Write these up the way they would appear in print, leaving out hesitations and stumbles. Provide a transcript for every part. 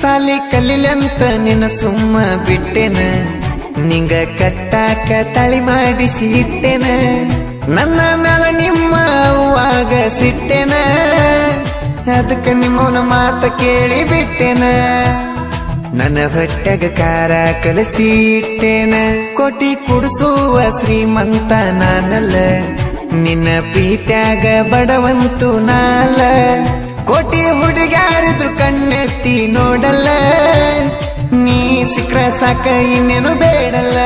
ಸಾಲಿ ಕಲಿಲಂತ ನಿನ್ನ ಸುಮ್ಮ ಬಿಟ್ಟೆನ ನಿಂಗ ಕಟ್ಟಾಕ ತಳಿ ಮಾಡಿಸಿ ಇಟ್ಟೆನ ನನ್ನ ಮ್ಯಾಲ ನಿಮ್ಮ ಅವ್ವಾಗ ಸಿಟ್ಟೆನ ಅದಕ್ಕ ನಿಮ್ಮವನ ಮಾತ ಕೇಳಿ ಬಿಟ್ಟೆನ ನನ್ನ ಹೊಟ್ಟೆಗ ಕಾರ ಕಲಸಿ ಇಟ್ಟೇನ ಕೋಟಿ ಕುಡಿಸುವ ಶ್ರೀಮಂತ ನಾನಲ್ಲ ನಿನ್ನ ಪ್ರೀತ್ಯಾಗ ಬಡವಂತು ನಾಲ ಕೋಟಿ ಹುಡುಗಾರಿದ್ರು ಕಣ್ಣೆತ್ತಿ ನೋಡಲ್ಲ ನೀ ಸಿಕ್ರ ಸಾಕ ಇನ್ನೇನು ಬೇಡಲ್ಲ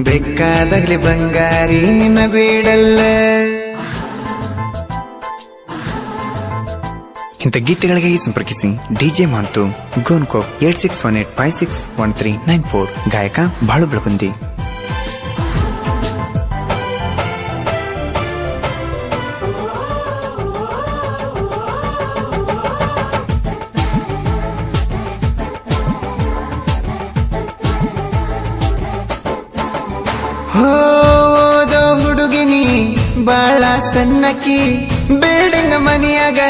ಬೇಕಾದಾಗ್ಲಿ ಬಂಗಾರಿ ನಿನ್ನ ಬೇಡಲ್ಲ. ಇಂಥ ಗೀತೆಗಳಿಗೆ ಸಂಪರ್ಕಿಸಿ ಡಿಜೆ ಮಾಂತು ಗೋನ್ಕೋ 8618561394 ಗಾಯಕ ಬಾಳು ಬೆಳಗುಂದಿ. ಹೋದ ಹುಡುಗಿನಿ ಬಾಳ ಸಣ್ಣಕಿ ಬಿಲ್ಡಿಂಗ್ ಮನಿಯಾಗ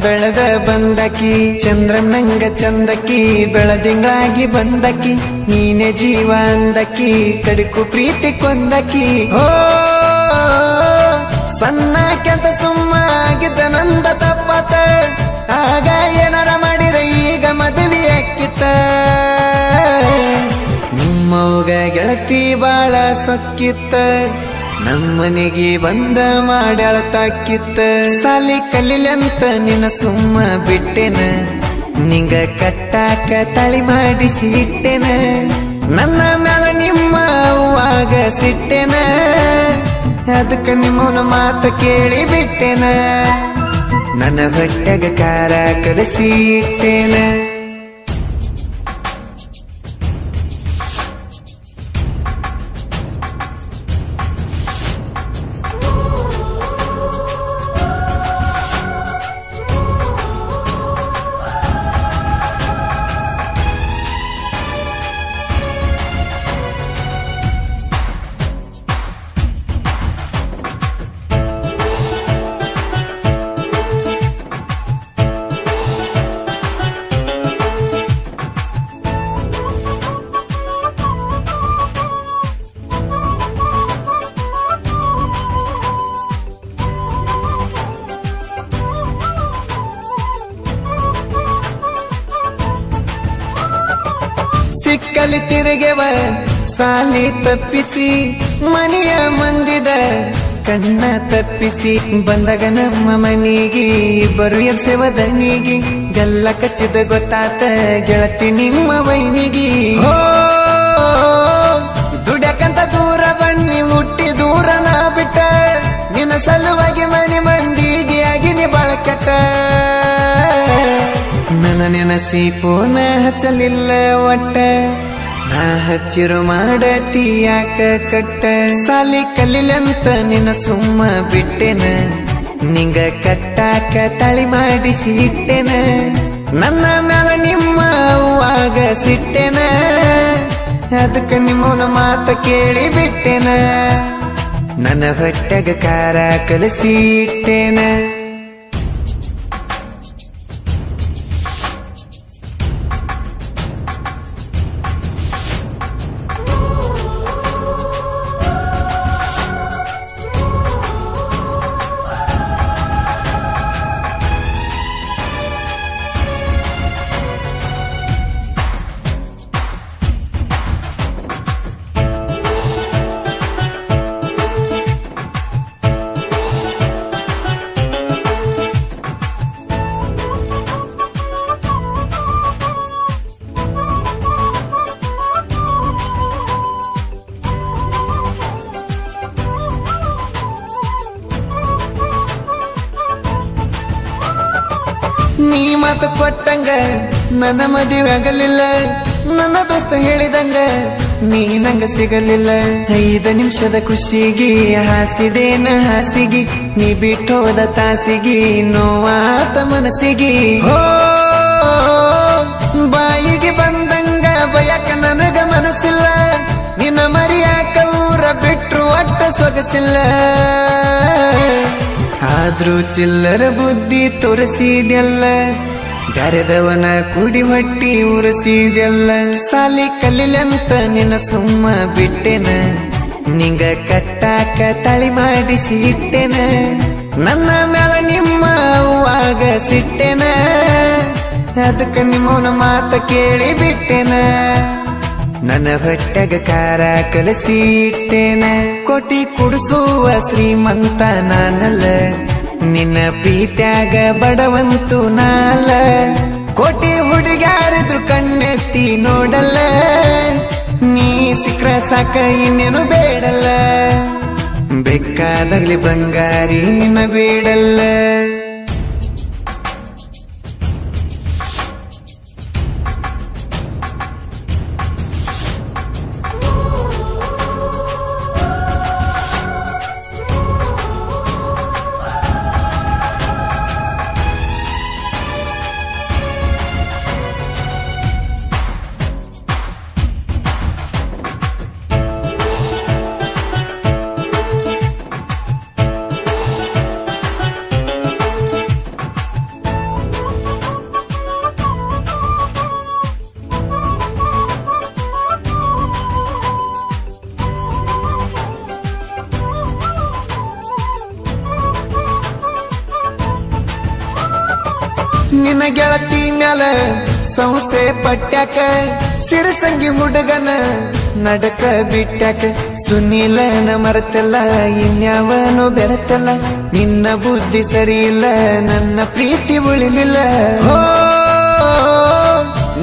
ಬೆಳೆದ ಬಂದಕಿ ಚಂದ್ರನಂಗ ಚಂದಕಿ ಬೆಳದಿಂಗಾಗಿ ಬಂದಕಿ ನೀನೆ ಜೀವ ಅಂದಕಿ ಕಡಿಕು ಪ್ರೀತಿ ಕೊಂದಕಿ ಓ ಸಣ್ಣಕ್ಕೆಂತ ಸುಮ್ಮ ಆಗಿದ್ದ ನಂದ ತಪ್ಪತ ಆಗ ಏನಾರ ಮಾಡಿರ ಈಗ ಮದುವೆ ಅಕ್ಕಿತ ನಿಮ್ಮವ್ಗ ಗೆಳತಿ ಬಾಳ ಸೊಕ್ಕಿತ್ತ ನಮ್ಮನೆಗೆ ಬಂದ ಮಾಡ್ಯಾಳ ತಾಕಿತ್ತ ಸಾಲಿ ಕಲಿಲಂತ ನಿನ್ನ ಸುಮ್ಮ ಬಿಟ್ಟೆನ ನಿಂಗ ಕಟ್ಟಾಕ ತಳಿ ಮಾಡಿಸಿ ಇಟ್ಟೆನ ನನ್ನ ಮ್ಯಾಲ ನಿಮ್ಮ ಅವ್ವಾಗ ಸಿಟ್ಟೆನ ಅದಕ್ಕ ನಿಮ್ಮವನ ಮಾತ ಕೇಳಿ ಬಿಟ್ಟೆನ ನನ್ನ ಹೊಟ್ಟೆಗ ಕಾರ ಕಲಸಿ ಇಟ್ಟೆನ. ಸಿಕ್ಕಲಿ ತಿರುಗೆವ ಸಾಲಿ ತಪ್ಪಿಸಿ ಮನೆಯ ಮಂದಿದ ಕಣ್ಣ ತಪ್ಪಿಸಿ ಬಂದಾಗ ನಮ್ಮ ಮನೆಗೆ ಇಬ್ಬರು ಎಬ್ಸೆವದನಿಗೆ ಗಲ್ಲ ಕಚ್ಚಿದ ಗೊತ್ತಾತ ಗೆಳತಿ ನಿಮ್ಮ ವೈನಿಗೆ ಹೋ ದುಡ್ಯಾಕಂತ ದೂರ ಬನ್ನಿ ಹುಟ್ಟಿ ದೂರ ನಾ ಬಿಟ್ಟ ನಿನ್ನ ಸಲುವಾಗಿ ಮನೆ ಮಂದಿಗೆ ಆಗಿನಿ ಬಳಕಟ್ಟ ನನ್ನ ನೆನಸಿ ಪೋನ ಹಚ್ಚಲಿಲ್ಲ ಒಟ್ಟ ನಾ ಹಚ್ಚಿರು ಮಾಡತಿ ಯಾಕ ಕಟ್ಟ ಸಾಲಿ ಕಲಿಲಂತ ನಿನ್ನ ಸುಮ್ಮ ಬಿಟ್ಟೆನ ನಿಂಗ ಕಟ್ಟಾಕ ತಳಿ ಮಾಡಿಸಿ ಇಟ್ಟೆನ ನನ್ನ ಮ್ಯಾಲ ನಿಮ್ಮ ಅವ್ವಾಗ ಸಿಟ್ಟೆನ ಅದಕ್ಕ ನಿಮ್ಮವನ ಮಾತ ಕೇಳಿ ಬಿಟ್ಟೆನ ನನ್ನ ಹೊಟ್ಟೆಗ ಕಾರ ಕಲಸಿ ಇಟ್ಟೆನ. ನೀ ಮಾತು ಕೊಟ್ಟಂಗ ನನ್ನ ಮದುವೆ ಆಗಲಿಲ್ಲ ನನ್ನ ದೋಸ್ತ ಹೇಳಿದಂಗ ನೀ ನಂಗ ಸಿಗಲಿಲ್ಲ 5 ನಿಮಿಷದ ಖುಷಿಗೆ ಹಾಸಿದೇನ ಹಾಸಿಗೆ ನೀ ಬಿಟ್ಟೋದ ತಾಸಿಗೆ ನೋವಾತ ಮನಸ್ಸಿಗೆ ಹೋ ಬಾಯಿಗೆ ಬಂದಂಗ ಬಯಕ ನನಗ ಮನಸ್ಸಿಲ್ಲ ನಿನ್ನ ಮರಿಯಾಕ ಊರ ಬಿಟ್ರು ಒಟ್ಟ ಸೊಗಸಿಲ್ಲ ಆದ್ರೂ ಚಿಲ್ಲರ ಬುದ್ಧಿ ತೋರಿಸಿದೆಲ್ಲ ಬ್ಯಾರೆದವನ ಕುಡಿ ಹೊಟ್ಟಿ ಉರಸಿದೆಲ್ಲ ಸಾಲಿ ಕಲಿಲಂತ ನಿನ್ನ ಸುಮ್ಮ ಬಿಟ್ಟೆನ ನಿಂಗ ಕಟ್ಟಾಕ ತಳಿ ಮಾಡಿಸಿ ಇಟ್ಟೆನ ನನ್ನ ಮ್ಯಾಲ ನಿಮ್ಮ ಅವ್ವಾಗ ಸಿಟ್ಟೆನ ಅದಕ್ಕ ನಿಮ್ಮವನ ಮಾತ ಕೇಳಿ ಬಿಟ್ಟೆನ ನನ್ನ ಹೊಟ್ಟೆಗ ಕಾರ ಕಲಸಿ ಇಟ್ಟೆನ ಕೋಟಿ ಕುಡಿಸುವ ಶ್ರೀಮಂತ ನಾನಲ್ಲ ನಿನ್ನ ಪ್ರೀತ್ಯಾಗ ಬಡವಂತು ನಾಲ ಕೋಟಿ ಹುಡುಗಾರಿದ್ರು ಕಣ್ಣೆತ್ತಿ ನೋಡಲ್ಲ ನೀ ಸಿಕ್ರ ಸಾಕ ಇನ್ನೇನು ಬೇಡಲ್ಲ ಬೇಕಾದಾಗ್ಲಿ ಬಂಗಾರಿ ನಿನ್ನ ಬೇಡಲ್ಲ ನಿನ್ನ ಗೆಳತಿ ಮ್ಯಾಲ ಸಂಸೆ ಪಟ್ಯಾಕ ಸಿರಸಂಗಿ ಹುಡುಗನ ನಡಕ ಬಿಟ್ಟಾಕ ಸುನೀಲನ ಮರೆತಲ್ಲ ಇನ್ಯಾವನು ಬೆರೆತಲ್ಲ ನಿನ್ನ ಬುದ್ಧಿ ಸರಿ ಇಲ್ಲ ನನ್ನ ಪ್ರೀತಿ ಉಳಿಲಿಲ್ಲ ಹೋ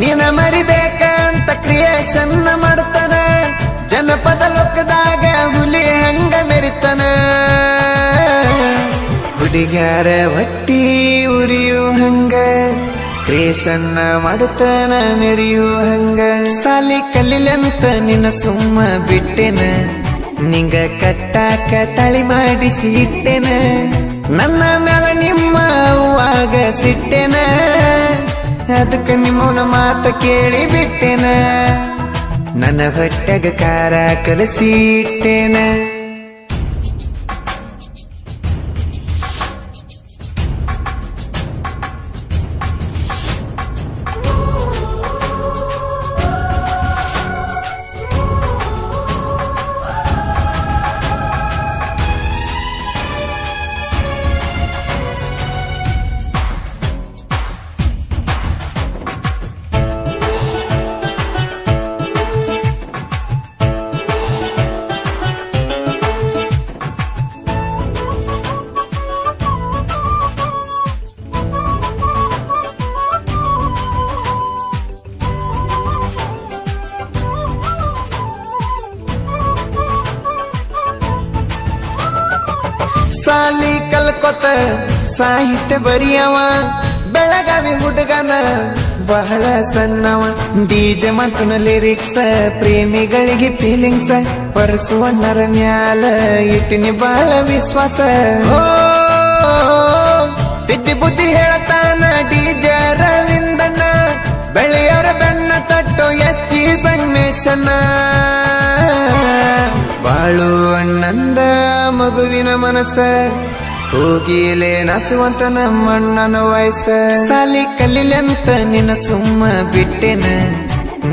ನಿನ್ನ ಮರಿಬೇಕಂತ ಕ್ರಿಯೇಷನ್ ಮಾಡ್ತಾನ ಜನಪದ ಲೋಕದಾಗ ಹುಲಿ ಹಂಗ ಮೆರಿತಾನ ಹುಡುಗ್ಯಾರ ಹೊಟ್ಟಿ ಉರಿಯು ಹಂಗ ಕ್ರಿಯೇಷನ್ನ ಮಾಡುತ್ತಾನ ಮೆರಿಯು ಹಂಗ ಸಾಲಿ ಕಲಿಲಂತ ನಿನ್ನ ಸುಮ್ಮ ಬಿಟ್ಟೆನ ನಿಂಗ ಕಟ್ಟಾಕ ತಳಿ ಮಾಡಿಸಿ ಇಟ್ಟೆನ ನನ್ನ ಮ್ಯಾಲ ನಿಮ್ಮ ಅವ್ವಾಗ ಸಿಟ್ಟೆನ ಅದಕ್ಕ ನಿಮ್ಮವನ ಮಾತ ಕೇಳಿ ಬಿಟ್ಟೆನ ನನ್ನ ಹೊಟ್ಟೆಗ ಕಾರ ಕಲಸಿ ಇಟ್ಟೆನ ಸಾಲಿ ಕಲ್ಕೊತ ಸಾಹಿತ್ಯ ಬರಿಯವ ಬೆಳಗಾವಿ ಹುಡುಗನ ಬಹಳ ಸಣ್ಣವ ಡಿಜೆ ಮತ್ತನ ಲಿರಿಕ್ಸ್ ಪ್ರೇಮಿಗಳಿಗೆ ಫೀಲಿಂಗ್ಸ್ ಪರಸುವಣ್ಣರ ಮ್ಯಾಲ ಇಟ್ಟಿನಿ ಬಹಳ ವಿಶ್ವಾಸ ವಿದ್ಯೆ ಬುದ್ಧಿ ಹೇಳ್ತಾನ ಡಿಜೆ ರವಿಂದಣ್ಣ ಬೆಳೆಯವರ ಬೆನ್ನ ತಟ್ಟೋ ಎಚ್ಚಿ ಸಂಗಮೇಶನ ಬಾಳು ಅಣ್ಣಂದ ಮಗುವಿನ ಮನಸ್ಸ ಹೋಗಿಲೆ ನಾಚುವಂತ ನಮ್ಮಣ್ಣನ ವಯಸ್ಸ ಸಾಲಿ ಕಲಿಲಂತ ನಿನ್ನ ಸುಮ್ಮ ಬಿಟ್ಟೆನ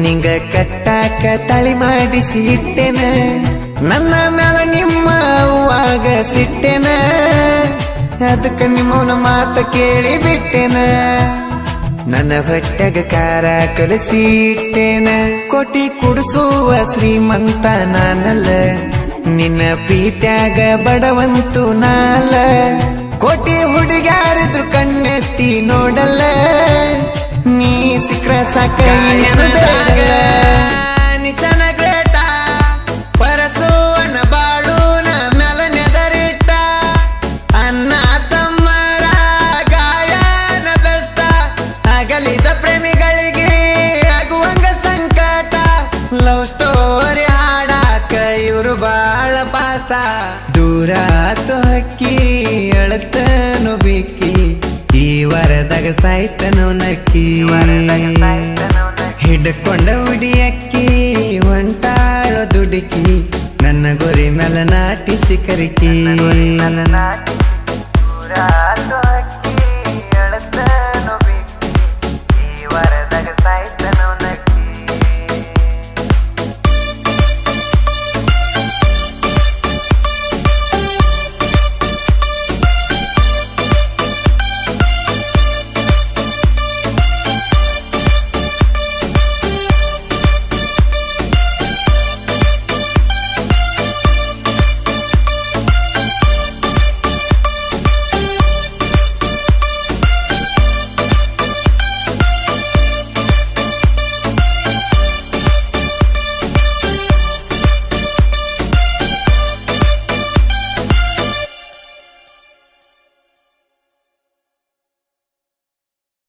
ನಿಂಗ ಕಟ್ಟಾಕ ತಳಿ ಮಾಡಿಸಿ ಇಟ್ಟೆನ ನನ್ನ ಮ್ಯಾಲ ನಿಮ್ಮ ಅವ್ವಾಗ ಸಿಟ್ಟೆನ ಅದಕ್ಕ ನಿಮ್ಮವನ ಮಾತ ಕೇಳಿ ಬಿಟ್ಟೆನ ನನ್ನ ಹೊಟ್ಟೆಗ ಕಾರ ಕಲಸಿ ಇಟ್ಟೆನ ಕೋಟಿ ಕುಡಿಸುವ ಶ್ರೀಮಂತ ನಾನಲ್ಲ ನಿನ್ನ ಪ್ರೀತ್ಯಾಗ ಬಡವಂತು ನಾಲ ಕೋಟಿ ಹುಡುಗಾರಿದ್ರು ಕಣ್ಣೆತ್ತಿ ನೋಡಲ್ಲ ನೀ ಸಿಕ್ರ ಸಾಕ ನಿಶನ ಗ್ರೇಟ ಪರಸುವನ ಬಾಳುನ ಮ್ಯಾಲ ನೆದರಿಟ್ಟ ಅನ್ನ ತಮ್ಮರ ಗಾಯನ ಬೆಸ್ತ ಅಗಲಿದ ಪ್ರೇಮಿಗಳಿಗೆ ಆಗುವಂಗ ಸಂಕಟ ಲವ್ ಸ್ಟೋರಿ ಹಾಡಾಕ ಇವರು ಬಾಳ ಪಾಷ್ಟ ದೂರ ಹಕ್ಕಿ ಅಳತನು ಬಿಕ್ಕಿ ಈ ವರದಾಗ ಸಾಯ್ತನು ನಕ್ಕಿ ಹಿಡ್ಕೊಂಡ ಹುಡಿಯಕ್ಕಿ ಹೊಂಟಾಳೋ ದುಡುಕಿ ನನ್ನ ಗುರಿ ಮೇಲೆ ನಾಟಿಸಿ ಕರಿಕಿ